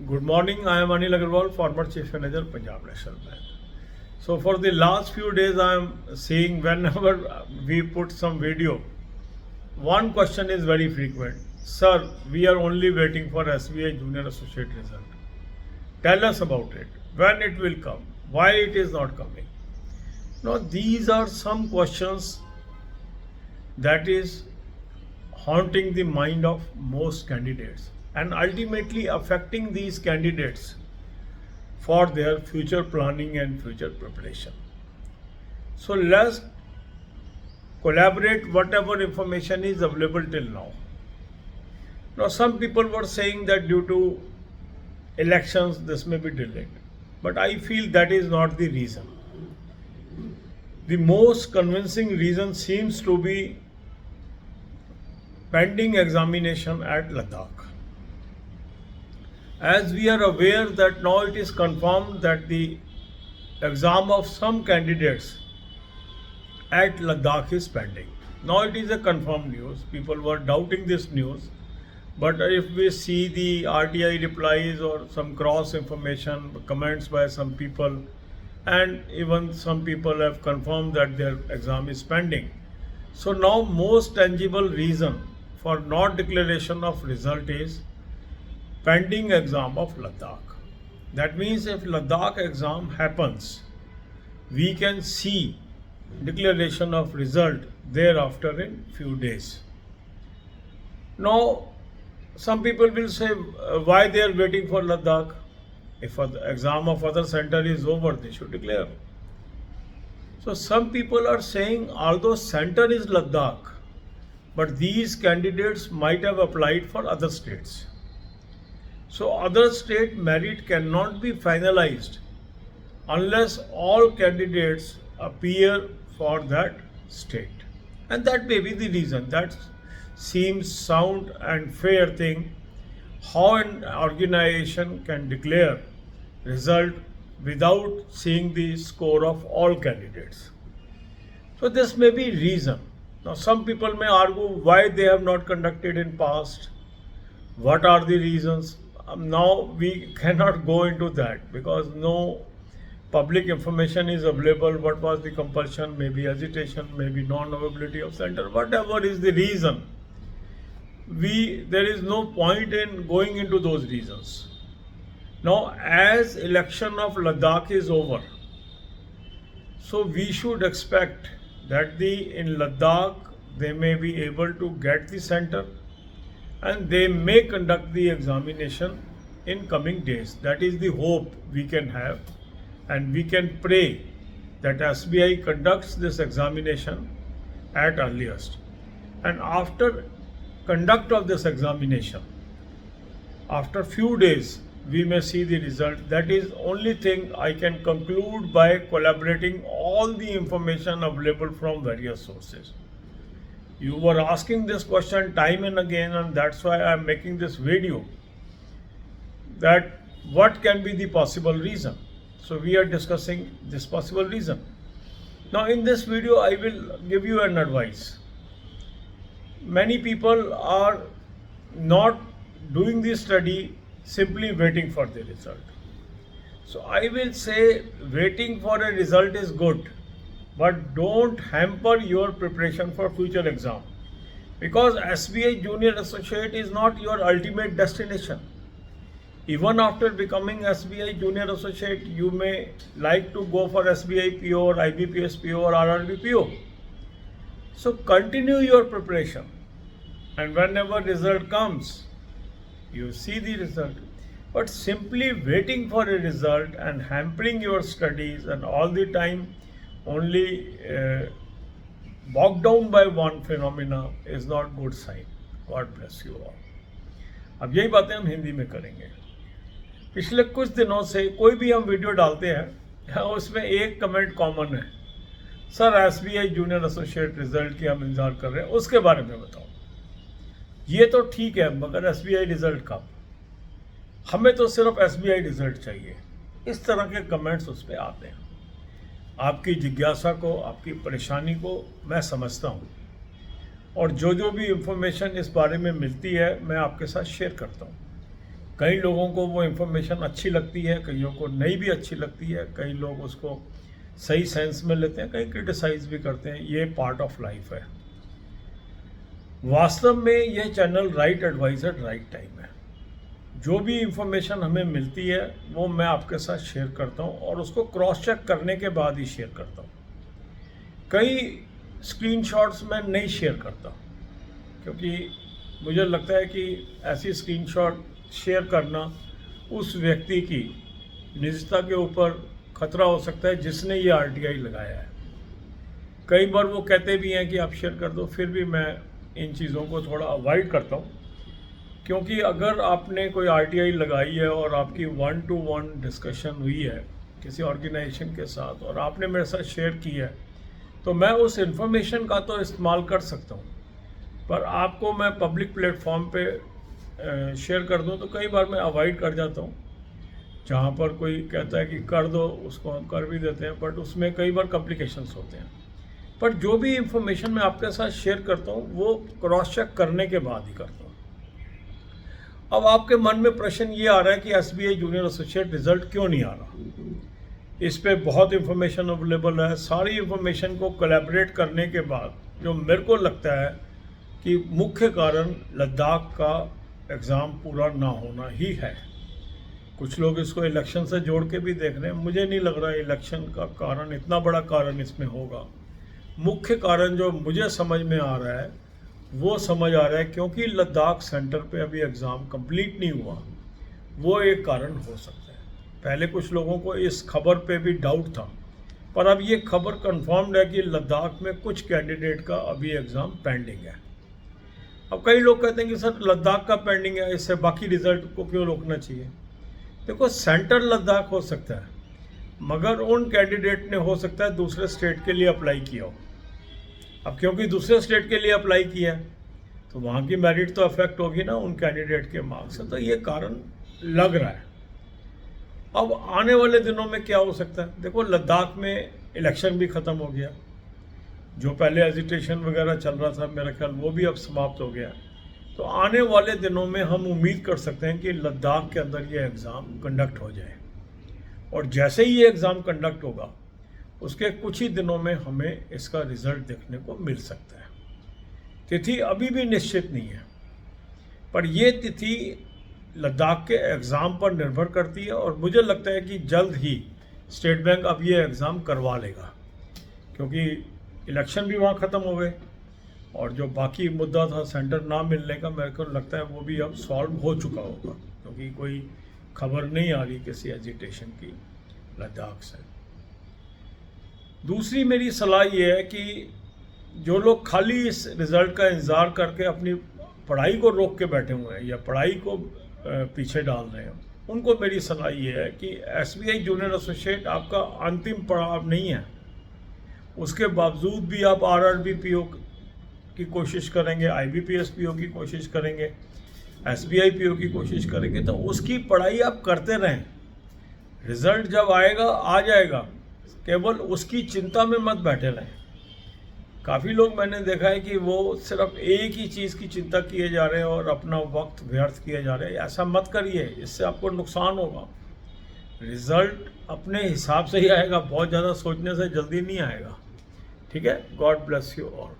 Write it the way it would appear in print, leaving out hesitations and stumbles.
Good morning. I am Anil Agarwal, former Chief Manager, Punjab National Bank. So for the last few days, I am seeing whenever we put some video, one question is very frequent. Sir, we are only waiting for SBI Junior Associate result. Tell us about it. When it will come? Why it is not coming? Now these are some questions that is haunting the mind of most candidates and ultimately affecting these candidates for their future planning and future preparation. So let's collaborate whatever information is available till now. Now some people were saying that due to elections this may be delayed, but I feel that is not the reason. The most convincing reason seems to be pending examination at Ladakh. As we are aware that now it is confirmed that the exam of some candidates at Ladakh is pending. Now it is a confirmed news. People were doubting this news. But if we see the RTI replies or some cross information, comments by some people, and even some people have confirmed that their exam is pending. So now most tangible reason for not declaration of result is pending exam of Ladakh. That means if Ladakh exam happens, we can see declaration of result thereafter in few days. Now, some people will say why they are waiting for Ladakh. If the exam of other center is over, they should declare. So some people are saying although center is Ladakh, but these candidates might have applied for other states. So other state merit cannot be finalized unless all candidates appear for that state. And that may be the reason. That seems sound and fair thing. How an organization can declare result without seeing the score of all candidates. So this may be reason. Now some people may argue why they have not conducted in past. What are the reasons? Now we cannot go into that because no public information is available. What was the compulsion? Maybe agitation, maybe non-availability of center, whatever is the reason. There is no point in going into those reasons. Now as election of Ladakh is over, so we should expect that in Ladakh they may be able to get the center and they may conduct the examination in coming days. That is the hope we can have, and we can pray that SBI conducts this examination at earliest. And after conduct of this examination, after few days, we may see the result. That is only thing I can conclude by collaborating all the information available from various sources. You were asking this question time and again, and that's why I am making this video, that what can be the possible reason. So we are discussing this possible reason. Now in this video I will give you an advice. Many people are not doing the study, simply waiting for the result. So I will say waiting for a result is good, but don't hamper your preparation for future exam, because SBI Junior Associate is not your ultimate destination. Even after becoming SBI Junior Associate, you may like to go for SBI PO or IBPS PO or RRB PO. So continue your preparation, and whenever result comes, you see the result. But simply waiting for a result and hampering your studies and all the time only bogged down by one phenomena is not good sign. God bless you all. अब यही बातें हम हिंदी में करेंगे। पिछले कुछ दिनों से कोई भी हम वीडियो डालते हैं उसमें एक कमेंट कॉमन है, sir SBI junior associate result की हम इंतजार कर रहे हैं, उसके बारे में बताओ। ये तो ठीक है, मगर एसबीआई रिजल्ट कब? हमें तो सिर्फ एसबीआई रिजल्ट चाहिए। इस तरह के कमेंट्स उस पर आते हैं। आपकी जिज्ञासा को, आपकी परेशानी को मैं समझता हूँ, और जो भी इंफॉर्मेशन इस बारे में मिलती है मैं आपके साथ शेयर करता हूँ। कई लोगों को वो इन्फॉर्मेशन अच्छी लगती है, कईयों को नहीं भी अच्छी लगती है, कई लोग उसको सही सेंस में लेते हैं, कई क्रिटिसाइज भी करते हैं। ये पार्ट ऑफ लाइफ है। वास्तव में ये channel right advice eight right time है। जो भी इंफॉर्मेशन हमें मिलती है वो मैं आपके साथ शेयर करता हूँ और उसको क्रॉस चेक करने के बाद ही शेयर करता हूँ। कई स्क्रीनशॉट्स मैं नहीं शेयर करता क्योंकि मुझे लगता है कि ऐसी स्क्रीनशॉट शेयर करना उस व्यक्ति की निजता के ऊपर खतरा हो सकता है जिसने ये आरटीआई लगाया है। कई बार वो कहते भी हैं कि आप शेयर कर दो, फिर भी मैं इन चीज़ों को थोड़ा अवॉइड करता हूँ क्योंकि अगर आपने कोई आरटीआई लगाई है और आपकी 1-to-1 डिस्कशन हुई है किसी ऑर्गेनाइजेशन के साथ और आपने मेरे साथ शेयर की है तो मैं उस इन्फॉर्मेशन का तो इस्तेमाल कर सकता हूँ, पर आपको मैं पब्लिक प्लेटफॉर्म पे शेयर कर दूँ तो कई बार मैं अवॉइड कर जाता हूँ। जहाँ पर कोई कहता है कि कर दो, उसको हम कर भी देते हैं, बट उसमें कई बार कॉम्प्लिकेशंस होते हैं। पर जो भी इंफॉर्मेशन मैं आपके साथ शेयर करता हूँ वो क्रॉस चेक करने के बाद ही करता हूँ। अब आपके मन में प्रश्न ये आ रहा है कि एसबीआई जूनियर एसोसिएट रिजल्ट क्यों नहीं आ रहा। इस पे बहुत इंफॉर्मेशन अवेलेबल है। सारी इंफॉर्मेशन को कोलैबोरेट करने के बाद जो मेरे को लगता है कि मुख्य कारण लद्दाख का एग्ज़ाम पूरा ना होना ही है। कुछ लोग इसको इलेक्शन से जोड़ के भी देख रहे हैं, मुझे नहीं लग रहा इलेक्शन का कारण इतना बड़ा कारण इसमें होगा। मुख्य कारण जो मुझे समझ में आ रहा है वो समझ आ रहा है क्योंकि लद्दाख सेंटर पे अभी एग्ज़ाम कंप्लीट नहीं हुआ, वो एक कारण हो सकता है। पहले कुछ लोगों को इस खबर पे भी डाउट था, पर अब ये खबर कंफर्म्ड है कि लद्दाख में कुछ कैंडिडेट का अभी एग्ज़ाम पेंडिंग है। अब कई लोग कहते हैं कि सर लद्दाख का पेंडिंग है, इससे बाकी रिज़ल्ट को क्यों रोकना चाहिए। देखो, सेंटर लद्दाख हो सकता है मगर उन कैंडिडेट ने हो सकता है दूसरे स्टेट के लिए अप्लाई किया हो। अब क्योंकि दूसरे स्टेट के लिए अप्लाई किया है तो वहाँ की मेरिट तो अफेक्ट होगी ना उन कैंडिडेट के मार्क्स से, तो ये कारण लग रहा है। अब आने वाले दिनों में क्या हो सकता है, देखो लद्दाख में इलेक्शन भी ख़त्म हो गया, जो पहले एजिटेशन वगैरह चल रहा था मेरा ख्याल वो भी अब समाप्त हो गया। तो आने वाले दिनों में हम उम्मीद कर सकते हैं कि लद्दाख के अंदर ये एग्ज़ाम कंडक्ट हो जाए और जैसे ही ये एग्ज़ाम कंडक्ट होगा उसके कुछ ही दिनों में हमें इसका रिज़ल्ट देखने को मिल सकता है। तिथि अभी भी निश्चित नहीं है, पर ये तिथि लद्दाख के एग्ज़ाम पर निर्भर करती है और मुझे लगता है कि जल्द ही स्टेट बैंक अब ये एग्ज़ाम करवा लेगा क्योंकि इलेक्शन भी वहाँ ख़त्म हो गए और जो बाकी मुद्दा था सेंटर ना मिलने का, मेरे को लगता है वो भी अब सॉल्व हो चुका होगा क्योंकि कोई खबर नहीं आ रही किसी एजिटेशन की लद्दाख से। दूसरी मेरी सलाह ये है कि जो लोग खाली इस रिज़ल्ट का इंतज़ार करके अपनी पढ़ाई को रोक के बैठे हुए हैं या पढ़ाई को पीछे डाल रहे हैं, उनको मेरी सलाह ये है कि एसबीआई जूनियर एसोसिएट आपका अंतिम पड़ाव नहीं है। उसके बावजूद भी आप आरआरबी पीओ की कोशिश करेंगे, आईबीपीएस पीओ की कोशिश करेंगे, एसबीआई पीओ की कोशिश करेंगे, तो उसकी पढ़ाई आप करते रहें। रिज़ल्ट जब आएगा आ जाएगा, केवल उसकी चिंता में मत बैठे रहें। काफ़ी लोग मैंने देखा है कि वो सिर्फ एक ही चीज़ की चिंता किए जा रहे हैं और अपना वक्त व्यर्थ किए जा रहे हैं। ऐसा मत करिए, इससे आपको नुकसान होगा। रिज़ल्ट अपने हिसाब से ही आएगा, बहुत ज़्यादा सोचने से जल्दी नहीं आएगा। ठीक है, गॉड ब्लेस यू ऑल।